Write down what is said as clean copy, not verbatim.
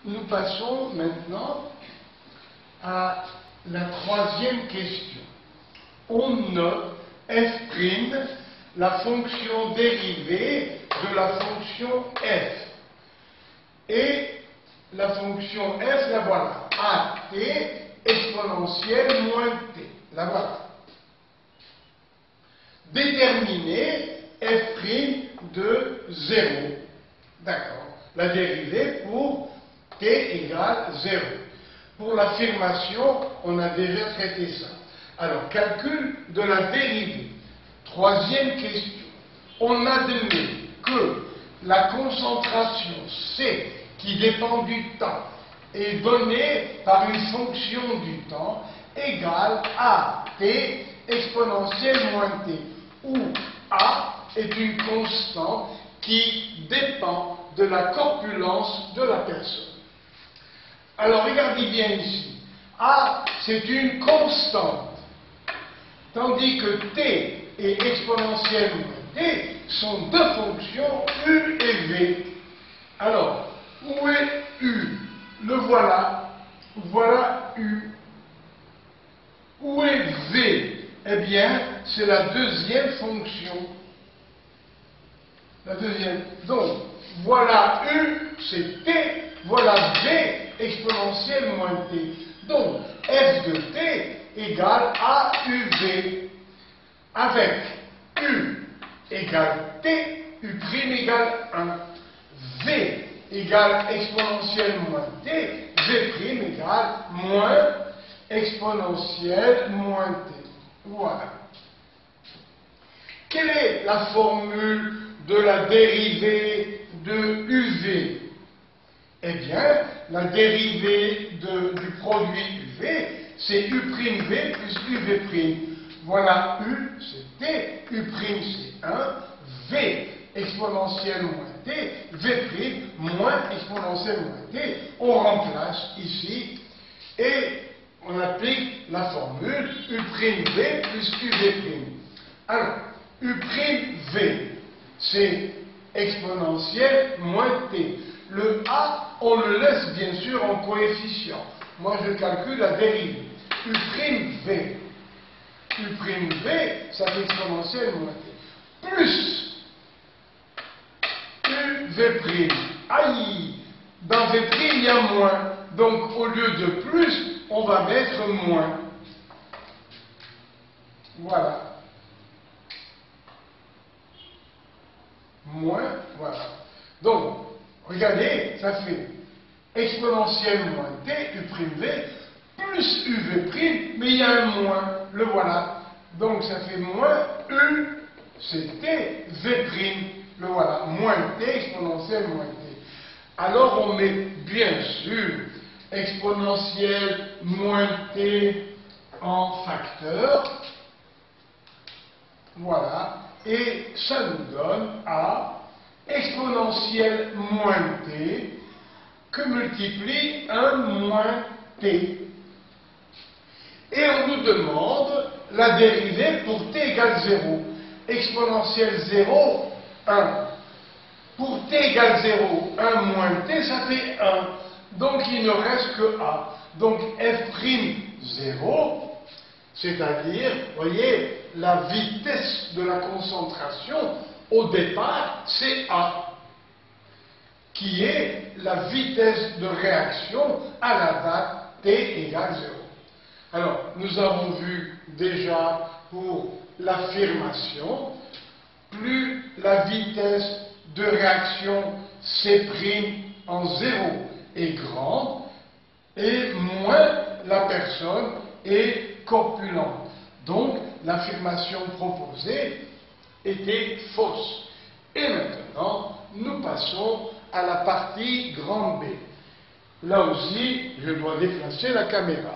Nous passons maintenant à la troisième question. On note f', la fonction dérivée de la fonction f. Et la fonction f, la voilà. at exponentielle moins t. La voilà. Déterminer f' de 0. D'accord. La dérivée pour t égale 0. Pour l'affirmation, on a déjà traité ça. Alors, calcul de la dérivée. Troisième question. On admet que la concentration C, qui dépend du temps, est donnée par une fonction du temps égale à t exponentielle moins t, où a est une constante qui dépend de la corpulence de la personne. Alors, regardez bien ici. A, c'est une constante, tandis que t et exponentielle moins t sont deux fonctions u et v. Alors, où est u? Le voilà. Voilà u. Où est v? Eh bien, c'est la deuxième fonction. La deuxième. Donc, voilà u, c'est t. Voilà v exponentielle moins t. Donc, f de t égale a uv. Avec u égale t, u' égale 1. V égale exponentielle moins t, v' égale moins exponentielle moins t. Voilà. Quelle est la formule de la dérivée de uv? Eh bien, la dérivée du produit uv, c'est u'v plus uv'. Voilà u, c'est t, u' c'est 1, v exponentielle moins t, v' moins exponentielle moins t. On remplace ici et on applique la formule u'v plus uv'. Alors, u'v, c'est exponentielle moins t. Le a, on le laisse bien sûr en coefficient. Moi, je calcule la dérivée. u'v. u'v, ça fait exponentielle moins t. Plus uv'. Aïe! Dans v', il y a moins. Donc, au lieu de plus, on va mettre moins. Voilà. Moins, voilà. Donc, regardez, ça fait exponentielle moins t, u'v, plus uv', mais il y a un moins, le voilà. Donc ça fait moins u, c'est t, v', le voilà. Moins t, exponentielle moins t. Alors on met bien sûr exponentielle moins t en facteur. Voilà. Et ça nous donne a exponentielle moins t que multiplie 1 moins t. Et on nous demande la dérivée pour t égale 0. Exponentielle 0, 1. Pour t égale 0, 1 moins t, ça fait 1. Donc il ne reste que a. Donc f'0, c'est-à-dire, voyez, la vitesse de la concentration, au départ, c'est A, qui est la vitesse de réaction à la date t égale 0. Alors, nous avons vu déjà pour l'affirmation, plus la vitesse de réaction C' en 0 est grande, et moins la personne est corpulente. Donc, l'affirmation proposée était fausse. Et maintenant, nous passons à la partie grande B. Là aussi, je dois déplacer la caméra.